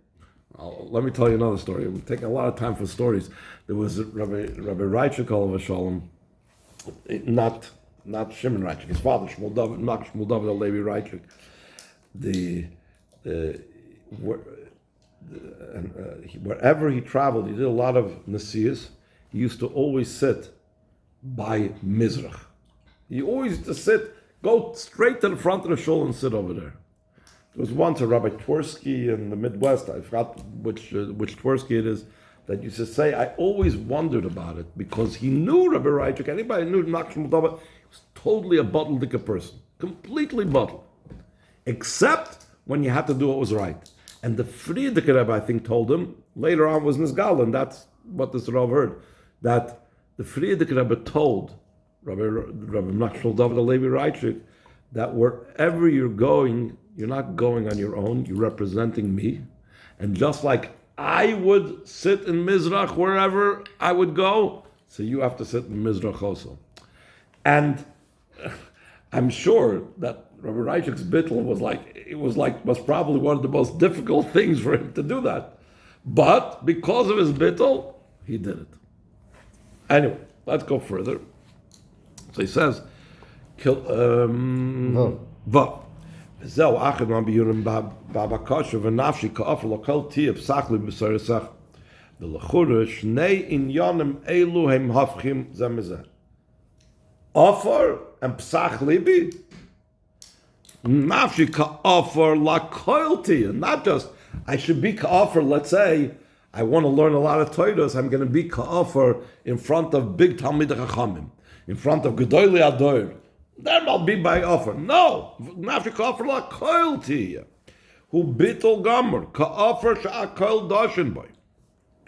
let me tell you another story. I'm taking a lot of time for stories. There was Rabbi Reichek Olav Shalom, not Shimon Reichek, his father, Shmuel David, not Shmuel David Levi Reichek. Wherever he traveled, he did a lot of nesiyas. He used to always sit by Mizrach. He always used to go straight to the front of the shul and sit over there. There was once a Rabbi Twersky in the Midwest, I forgot which Twersky it is, that used to say, I always wondered about it, because he knew Rabbi Reichek, anybody who knew Nachshon Moldova, he was totally a bottled person, completely bottled, except when you had to do what was right. And the Friedrich Rebbe, I think, told him, later on was Nizgal, and that's what this Rav heard, that the Friedrich Rebbe told Rabbi Nachshon Moldova Levi Reichek, that wherever you're going, you're not going on your own, you're representing me. And just like I would sit in Mizrach wherever I would go, so you have to sit in Mizrach also. And I'm sure that Rabbi Reichek's bittul was probably one of the most difficult things for him to do that. But because of his bittul, he did it. Anyway, let's go further. So he says, Vav. זהו אחד מהביורים בבקשה ונפשי כאופר לכל תהיה פסח לי בסרסך. ולחורה שני עניינים אלו הם הפכים זה מזה. Offer and psach libi, nafshi ka offer la koilti, and not just I should be ka'afar, let's say, I want to learn a lot of Torahs, I'm going to be ka'afar in front of big Talmid Chachamim, in front of Gedolei Ador. Then I'll be by offer. No, nafshi ka'afar la koil tiya. Hu bitul gamer, ka'afar sha'akol dashin boy.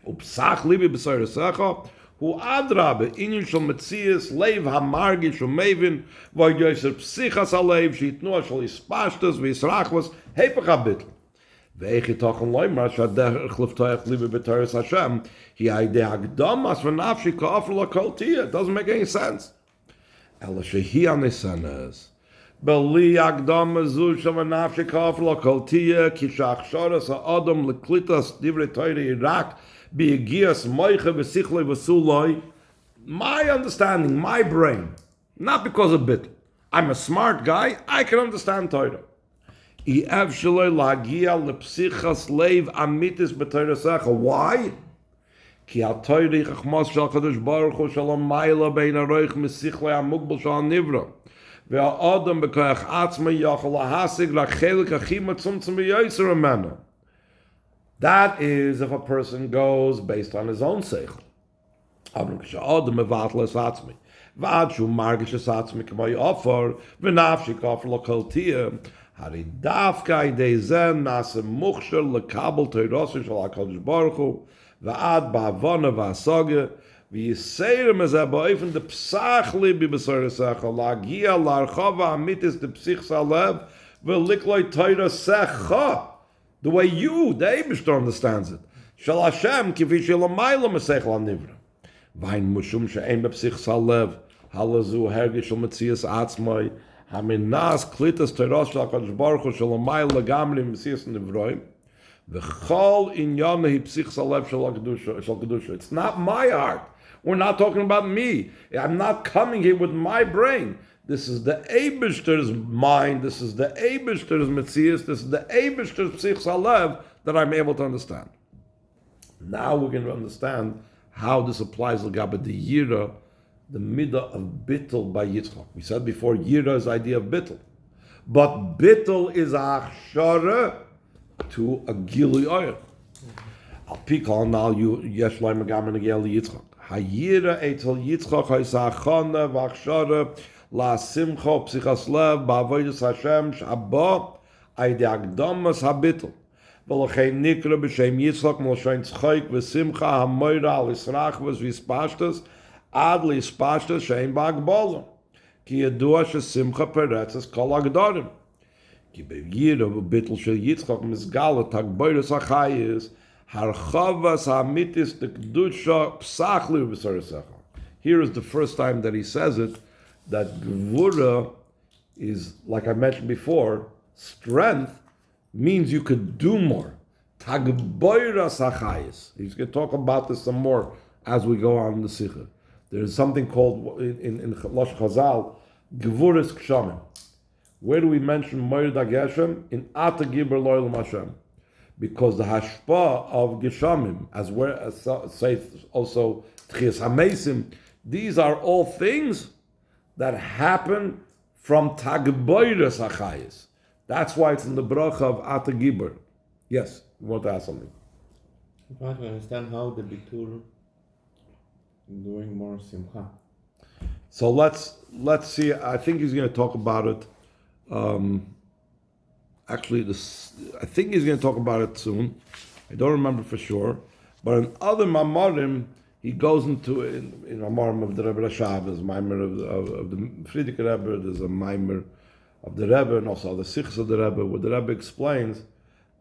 Upsach libi b'sayresecha, hu adrabe, inyin shal metzias, leiv hamargish umevin, v'yoyser psichas alev, shitnua shal ispashtas, v'yisrachvas, hepech habitul. Ve'echi tochen loimar, shadech liftoyach libi b'teres Hashem, hi aide hagdamas v'nafshi ka'afar la koil tiya. It doesn't make any sense. Ela shehi anisanas. Beli agdam zu shama nafshi kafir la koltiya ki shachsharas ha'adam leklitas divrei Torah Iraq bi'egias moiche v'sichlei v'suloi. My understanding, my brain, not because of bit. I'm a smart guy, I can understand Torah. I'ev shaloi lagia lepsichas leiv amitis b'Torah. Why? Ki ha-Torah chachmas shal Kadosh Baruch Hu shalom mayla bein aroich misichlei ha-mugbal shal nivra. Ve'ha-adam b'koyach atzma yachal lahasig la'chelik achim atzumtzum v'yoyser amena. That is if a person goes based on his own seichel. Avrohom k'sha'adam mevatel es atzmi. V'ad shu margish es atzmi k'may ofar v'nafshi k'ofar l'kol tiyah. Hari dafka idei zen nase muchshel l'kabel Torah shal HaKadosh Baruch Hu. Va'ad ba'avona va'asage, v'yiseirem ez ha'ba'ofen de psach libi b'soresecha, la'agia la'archava amitis de psich salev, v'likloi Torah secha. The way you, the Eibishter, understands it. Shal Hashem, kifi shelamayla mesechel ha'nivra. V'ain mushum she'en b'psich salev, halazu hergish u'metzias atzmai, haminas klitas Torah shal HaKadosh Baruch Hu shelamayla gamri m'metzias nivroim, it's not my heart. We're not talking about me. I'm not coming here with my brain. This is the Eibishter's mind. This is the Eibishter's Metzias. This is the Eibishter's Psich Salev that I'm able to understand. Now we're going to understand how this applies to Gabba the Yiroh, the midah of Bitul by Yitzchok. We said before, Yiroh is the idea of Bitul. But Bitul is a Achshara to a Gilui Oyer. Al Pikal now you yesh loy megamen agel Yitzchok. Hayira etel Yitzchok haysachana v'achshara la simcha psichas lev ba'avodas Hashem shabba ayde agdamas habitul. V'lochein nikra b'shem Yitzchok m'loshein tzchoik v'simcha hamoira al yisrachvas v'yispashtas ad liyispashtas shein ba'agbola. Ki yadua shesimcha peretzes kol agdarim. Ki be'yiroh v'bitul shel Yitzchok mizgala tagboiras hachayis harchavas hamitis dekdusha psachli v'soresecha. Here is the first time that he says it, that gvura is, like I mentioned before, strength means you could do more. Tagboiras hachayis. He's going to talk about this some more as we go on in the Sikha. There is something called, in Losh Chazal, gvuras kshamim. Where do we mention Moed HaGeshem? In Ata Gibber Loyal Hashem. Because the hashpa of Geshamim, as say also Tchias HaMesim, these are all things that happen from Tagboiras HaChayis. That's why it's in the bracha of Ata Gibber. Yes, you want to ask something? I'm trying to understand how the Bitul doing more Simcha. So let's see. I think he's going to talk about it. Actually, I think he's going to talk about it soon. I don't remember for sure. But in other Mamarim, he goes into in Mamarim of the Rebbe Rashab, there's a Maimer of the Frierdiker Rebbe, there's a Maimer of the Rebbe, and also the Sichs of the Rebbe, where the Rebbe explains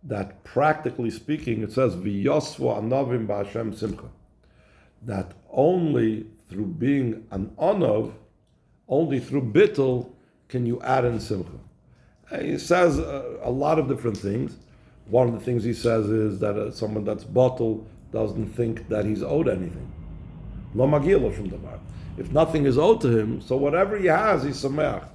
that practically speaking, it says, V'yosvu anavim ba'Hashem simcha. That only through being an anov, only through bittul, can you add in simcha. He says a lot of different things. One of the things he says is that someone that's bottle doesn't think that he's owed anything. Lo magia lo shum davar. If nothing is owed to him, so whatever he has, he's sameach.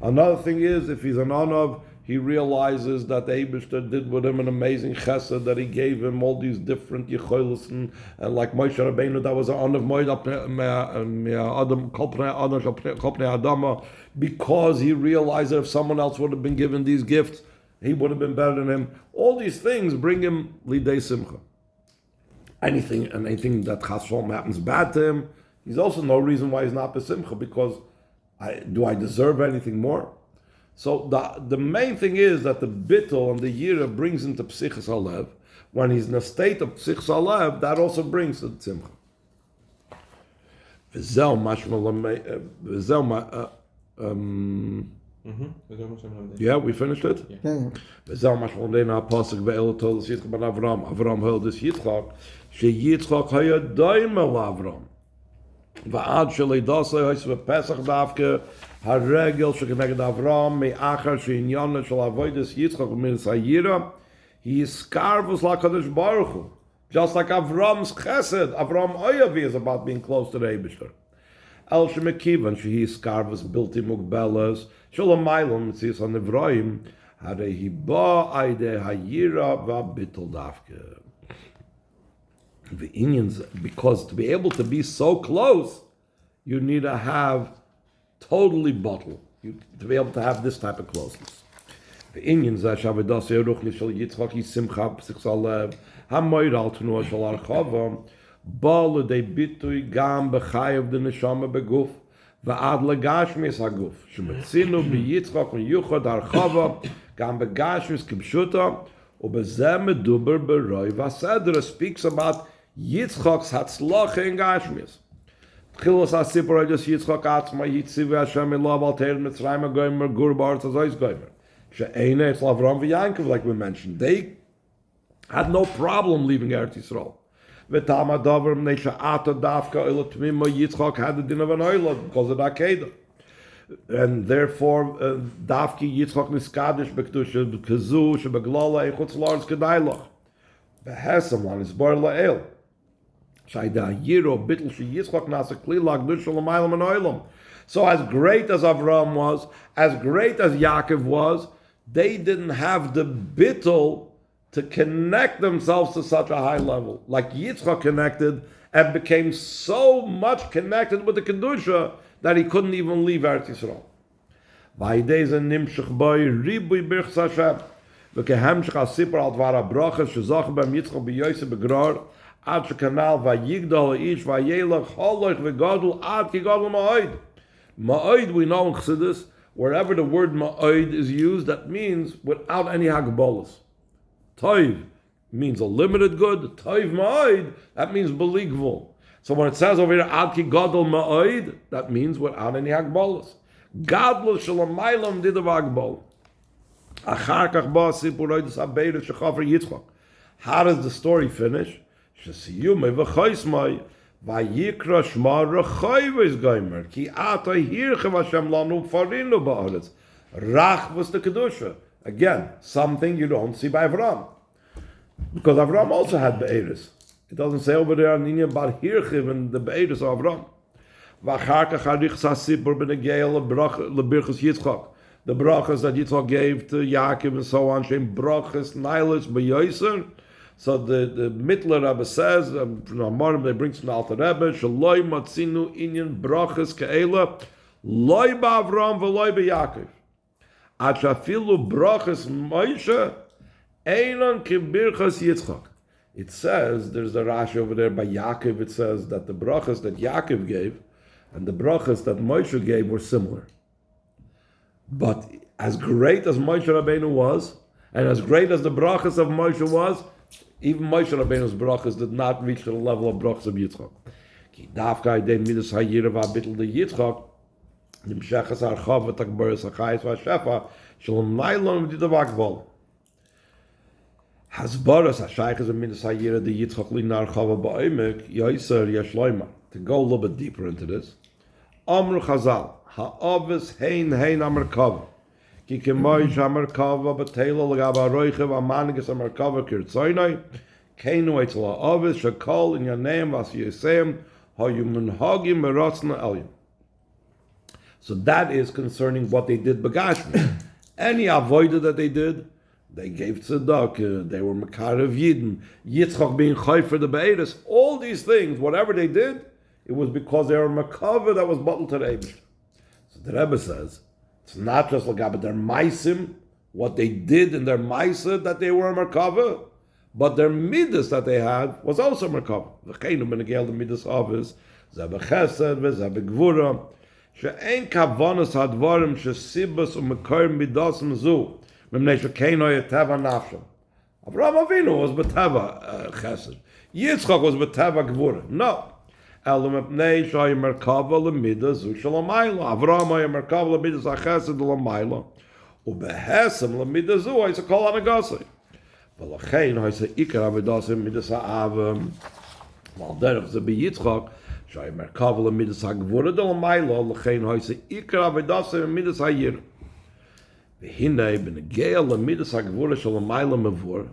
Another thing is, if he's an anav, he realizes that the Eibishter did with him an amazing chesed, that he gave him all these different yicholos, and like Moshe Rabbeinu, that was an anav moed adam kolpnei adama, because he realized that if someone else would have been given these gifts, he would have been better than him. All these things bring him lidei simcha. Anything that chas v'shalom happens bad to him, he's also no reason why he's not besimcha, because do I deserve anything more? So the main thing is that the bitul and the yira brings him to psichas halev. When he's in a state of psichas halev, that also brings the simcha. Yeah, we finished it? כן. וזהו מה שלומדנו הפוסק ואלו תולדות יצחק בן אברהם. אברהם הולדס יצחק, שיצחק היה דומה לאברהם. ועד שלידתו היה בפסח דווקא הרגל שכנגד אברהם, מאחר שעניינו של עבודת יצחק ומידת היראה, he is scarvus לקדוש ברוך הוא. Just like Avroham's chesed, Avraham Oyavi is about being close to the Eibishter. El shemekivan shehi scarvus bilti mugbelas shalom mailam tzis on Avrohim harehi ba aide hayira va bitul dafke. The Indians, because to be able to be so close, you need to have totally bottle. To be able to have this type of closeness. The Indians that Shavudos Yeruchni shel Yitzchok Simcha b'sichas halev hamoyr al tnua shel archava ba l'dei bitui gam b'chayav de neshama beguf va'ad legashmis haguf shemetzinu b'Yitzchok miyuchad archava gam begashmis kibshuta ubezeh meduber b'roi v'asedra speaks about Yitzchok's hatzlacha in gashmis. Tchilos ha-sipur ha'yos Yitzchok atzma yitziv Hashem elav al teir mitzrayim ha-goymer gur ba'aretz hazoyz goymer. She'eina it's Avrohom v'Yankov, like we mentioned. They had no problem leaving Eretz Yisrael. V'tama davar mnei she'ata dafka ila tmima Yitzchok had the din of an oila because of the Akedah. And therefore, dafki Yitzchok niskadish b'kedusha b'kazu she'beglala eichutz la'aretz kedaylach. V'hesam lan isbar la'el. Shayda Yiroh Bitul she'Yitzchok nasa kli la'kedusha l'maylam and oilam. So as great as Avrohom was, as great as Yaakov was, they didn't have the bitul to connect themselves to such a high level. Like Yitzchok connected and became so much connected with the Kedusha that he couldn't even leave Eretz Yisrael. V'ayidei nimshach boi ribui birchas Hashem. V'kehemshach ha-sipur al dvar ha-brochos shezach b'em Yitzchok b'yoyse b'gror ad shekanal v'yigdol ha'ish v'yelach holoch v'godol ad ki godol ma'oid. Ma'oid, we know in Chassidus, wherever the word ma'oid is used, that means without any hagbolas. Toiv means a limited good. Toiv ma'oid, that means beligvul. So when it says over here, ad ki gadol ma'oid, that means without any hagbolas. Gadol shalamaylam did of hagbol. Achar kach ba sipur oidus habeirus shechafer Yitzchok. How does the story finish? Shesiyumei v'choismai Vayikra shma rechoyves goymer ki ata hirchem Hashem lanu farinu ba'aretz. Rach was the kedusha. Again, something you don't see by Avrohom, because Avrohom also had be'eris. It doesn't say over there in about hirchem and the be'eris of Avrohom. V'acharkach harichs hasipur b'negeil lebirchus Yitzchok. The brochos that Yitzchok gave to Yaakov and so on, shem brochos nailis b'yoser. So the Mittler Rebbe says, from the Amorim they bring from the Alter Rebbe, Shaloi matzinu inyan brachas ke'ela, loi ba'Avrohom v'loi ba'Yaakov. Ad shafilu brachas Moshe, einon kibirchas Yitzchok. It says, there's a Rashi over there by Yaakov, it says that the brachas that Yaakov gave and the brachas that Moshe gave were similar. But as great as Moshe Rabbeinu was, and as great as the brachas of Moshe was, even Moshe Rabbeinu's brachas did not reach to the level of brachas of Yitzchok. Ki dafka idei midas hayira v'abitul de Yitzchok, nimshechas archav v'takbaris hachayis v'ashefa, shalom nailon v'didav akbol. Hasbaras hashaychas midas hayira de Yitzchok lina archava ba'omek, yoiser yashloima. To go a little bit deeper into this, Amru Chazal, ha'avis hein amerkava. Ki kemoy shamerkava betelo legaba roichev amanigas amerkava kirtzoinai keinu etla avis shakol in your name as yisem hayumun hagim meratzna elim. So that is concerning what they did begashmi. Any avodah that they did, they gave tzedakah, they were mekarev yidden, Yitzchok being chay for the be'eris, all these things, whatever they did, it was because they were mekava that was bottled to the Eibush. So the Rebbe says, it's not just like their maisim what they did in their Maisa that they were a Merkava, but their Midas that they had was also Merkava. V'cheinu b'negel the Midas Avis, zeh b'chesed v'zeh b'gvura, she'en kavanas hadvarim she'sibas u'mekar midasim zu, memnei she'keinu yeteva nafshem. Avrohom Avinu was b'teva chesed. Yitzchok was b'teva gvura. No. Elam mepnei shoy merkava l'midas zu shalamayla. Avrohom hoy merkava l'midas ha'chesed l'mayla. Ubehesem l'midas zu hoy sekol anagasei. V'lachein hoy se ikar avidasim midas ha'avim. Mal derech ze b'Yitzchok shoy merkava l'midas ha'gvura l'mayla. Lachein hoy se ikar avidasim midas ha'yir. V'hinei b'negei l'midas ha'gvura shalamayla mevur.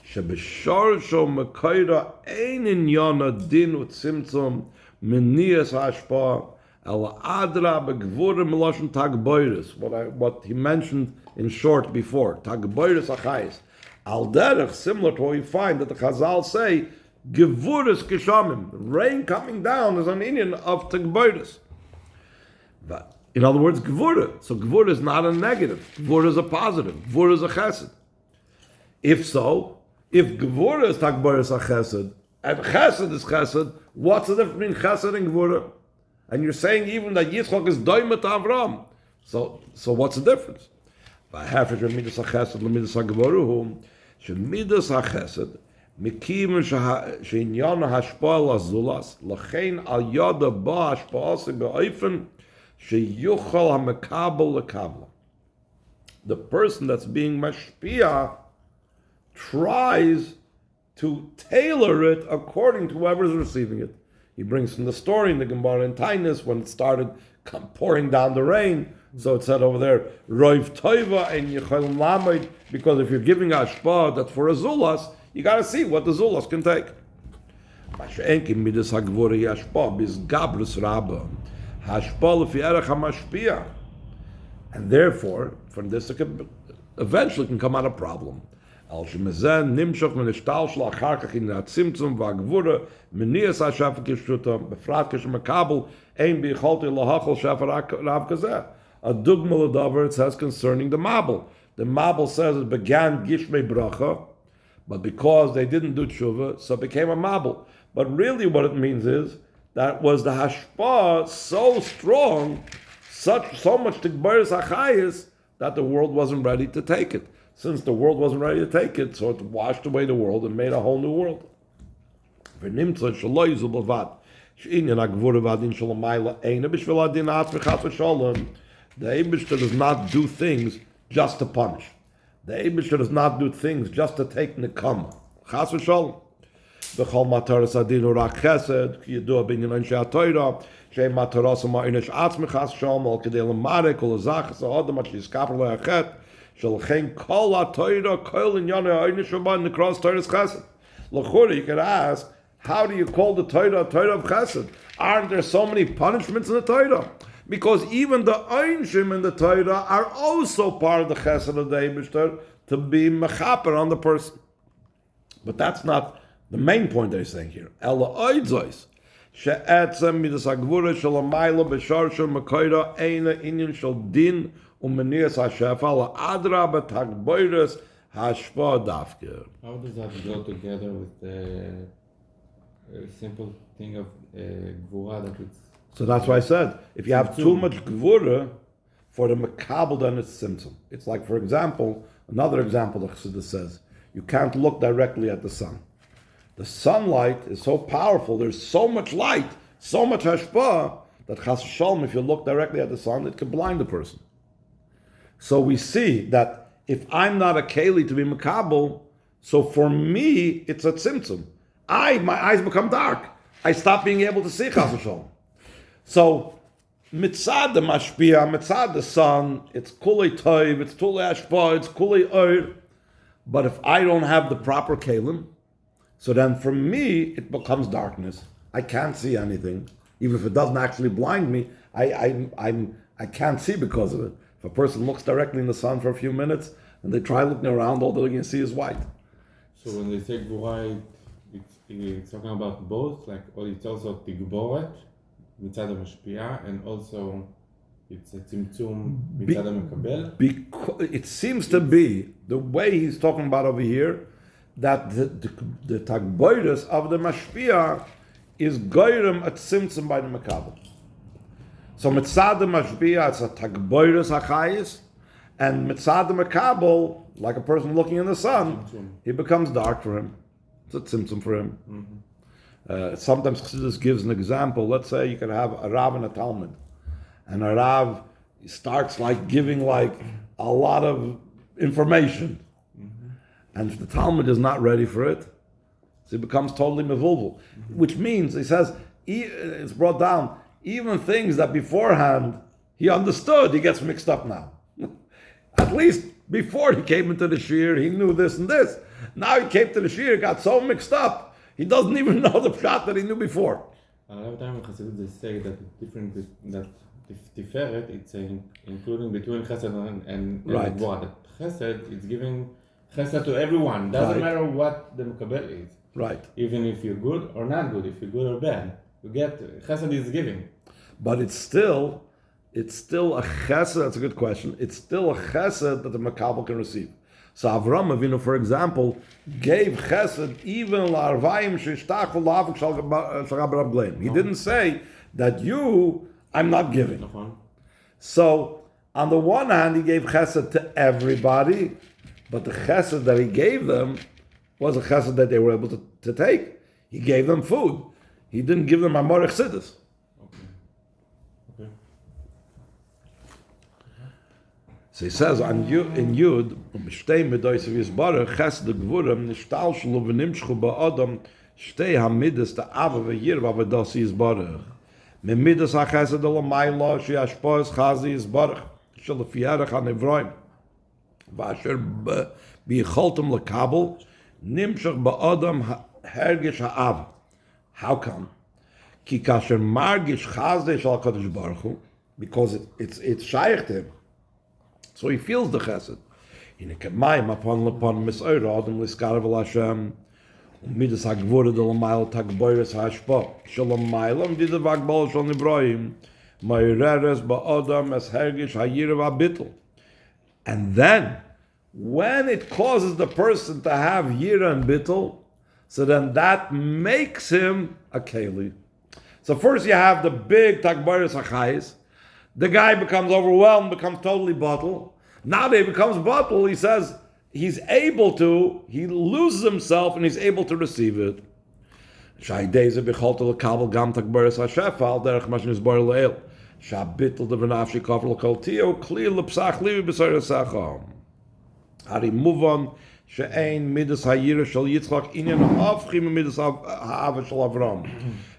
שבשורשו מקוירה אין עניין הדין וצמצום מניעס ההשפעה אלא אדרה בגבורה מלושן תגבוירס, what he mentioned in short before, תגבוירס החייס. Al derech, similar to what you find that the Chazal say, gevuras geshamim, rain coming down is an Indian of tagboiris. But in other words, gevura. So gevura is not a negative. Gevura is a positive. Gevura is a chesed. If so, if gevura is tagboiris a chesed, and chesed is chesed, what's the difference between chesed and gevura? And you're saying even that Yitzchok is doimet Avrohom. So what's the difference? V'hafesh midas hachesed l'midas hagvoruhu, shemidas hachesed mikim she'inyan hashpah lazulas lachein al yada ba hashpahasi be'ofen sheyuchal hamekabel lekabla. The person that's being mashpia tries to tailor it according to whoever's receiving it. He brings from the story in the Gemara in Tainus when it started pouring down the rain. So it said over there, Roiv Toiva and Yechol Lamed, because if you're giving Ashpah that's for a Zulas, you got to see what the Zulas can take. Masha'enkim midas hagvura Ashpah bis Gabrus Rabba Hashpah lefi erech hamashpia, and therefore from this it can, eventually can come out a problem. Al shemezen nimshach min ishtal shla achar kach in hatzimtzum v'hagvura menias hashafak yishruta befrat k'shemekabel ein b'yicholti lahachol shafar rav kazeh. A dugma l'davar it says concerning the mabel. The mabel says it began gishmei bracha, but because they didn't do tshuva, so it became a mabel. But really what it means is that was the hashpah so strong, so much tigbaris achayis, that the world wasn't ready to take it. Since the world wasn't ready to take it, so it washed away the world and made a whole new world. The Eibishter does not do things just to punish. The Eibishter does not do things just to take nekama. Chas v'sholom. B'chol mataras adinu rak chesed, ki yidua binyan anshe ha'toira, shei mataras ma'inish atzmi chas v'sholom, al kedei l'marek, ol azachas ha'odam, at shiskaper le'achet, shalchein kol ha'toira, kol inyan ha'inish ha'ban, nekros toiras chesed. L'churi, you can ask, how do you call the Torah a Torah of chesed? Aren't there so many punishments in the Torah? Because even the Einshim in the Torah are also part of the Chesed of the Eibishter to be mechaper on the person. But that's not the main point they're saying here. Ela oidzois she'etzem midas hagvura shalamayla b'sharsha mekoira eina inyan shal din umenias hashefa la'adra b'tagboiras hashpa dafke. How does that go together with the simple thing of gvura that it's... So that's why I said, if you have too much gvura for the makabel, then it's symptom. It's like, for example, another example the Chassidus says, you can't look directly at the sun. The sunlight is so powerful, there's so much light, so much hashpah, that chas v'sholom, if you look directly at the sun, it can blind the person. So we see that if I'm not a keli to be makabel, so for me, it's a symptom. My eyes become dark. I stop being able to see chas v'sholom. So, mitzad the mashpia, mitzad the sun, it's kulei toiv, it's tulei ashpa, it's kulei oir. But if I don't have the proper kelim, so then for me it becomes darkness. I can't see anything, even if it doesn't actually blind me. I can't see because of it. If a person looks directly in the sun for a few minutes and they try looking around, all they can see is white. So when they say gvura, it's talking about both, like, or it's also tigboret. Mitzad HaMashpia, and also it's a tzimtzum מצד המקבל? It seems to be, the way he's talking about over here, that the tagboides of the mashpia is goyrem at tzimtzum by the makabel. So mitzad the mashpia, it's a tagboides hachayis, and mitzad the makabel, like a person looking in the sun, he becomes dark for him. It's a tzimtzum for him. Sometimes Chassidus gives an example. Let's say you can have a Rav and a Talmud, and a Rav starts like giving like a lot of information, and if the Talmud is not ready for it, so he becomes totally mevulvel. Which means, he says, it's brought down, even things that beforehand he understood, he gets mixed up now. At least before he came into the shir, he knew this and this. Now he came to the shir, got so mixed up, he doesn't even know the pshat that he knew before. A lot of time in Chassidut they say that the difference that Tiferet, it's including between Chesed and Right. Avodah. That Chesed, it's giving Chesed to everyone. Doesn't matter what the Mekabel is. Right. Even if you're good or not good, if you're good or bad, you get Chesed is giving. But it's still a chesed, that's a good question, it's still a chesed that the makabel can receive. So Avrohom Avinu, for example, gave chesed even la'arvayim she'ishtach v'la'avuk shal blame. He didn't say that I'm not giving. So on the one hand, he gave chesed to everybody, but the chesed that he gave them was a chesed that they were able to take. He gave them food. He didn't give them amor chesed. So he says in Yud, b'shtei medoysev yisbarach chesed gvurim nishtalshlu v'nimshchu ba'adam shtei hamidas ta'ava v'yirva v'dosi yisbarach memidas ha'chesed l'mayla she'ashpoes chazi yisbarach shelefiyarach ha'nevroim v'asher b'yicholtem l'kabel nimshach ba'adam hergish ha'ava. How come? Ki kasher margish chazi shal HaKadosh Baruch Hu, because it's shaykh to him. So he feels the chesed. In a kemayim upon misoyra adam liskarav el Hashem umidas hagvura de l'mayla tagboyres hashpa shalom maylam dida vagbol shal nibrahim mayreres ba'adam es hergish Yiroh and Bitul. And then, when it causes the person to have Yiroh and Bitul, so then that makes him a keli. So first you have the big tagboyres hachayis. The guy becomes overwhelmed, becomes totally bottle. Now that he becomes bottle, he says he loses himself and he's able to receive it. How do you move on? She'ein midas hayira shel Yitzchok inyan hafchim midas ha'ava shel Avrohom.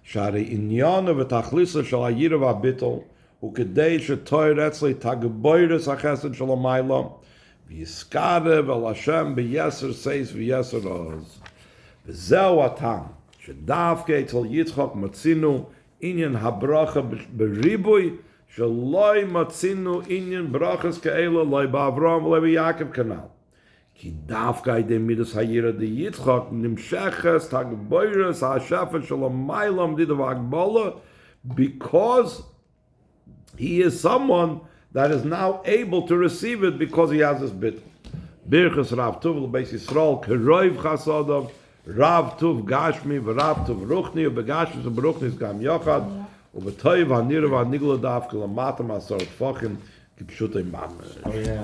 Shari inyan v'tachlisa shel Yiroh and Bitul. וכדי שתויר אצלי תגבוירס החסד של המילה ויסקרב על השם ביסר סייס ויסר עוז. וזהו הטעם שדווקא אצל יצחק מצינו עניין הברוכה בריבוי שלא מצינו עניין ברוכס כאלה לא באברהם ולא ביעקב כנ"ל. כי דווקא ידי מידס הירא דיצחק נמשכת תגבוירס השפט של המילה מדידה והגבולה because he is someone that is now able to receive it because he has this bit. Birchos Rav Tuv l'beis Yisrael keroiv chasadov Rav Tuv Gashmi v'Rav Tuv Ruchni u'begashmi u'beruchni gam yochad u'betoiv ha'nira v'hanigla davke l'matam asarat fachim kipshutei mamash. Oh yeah.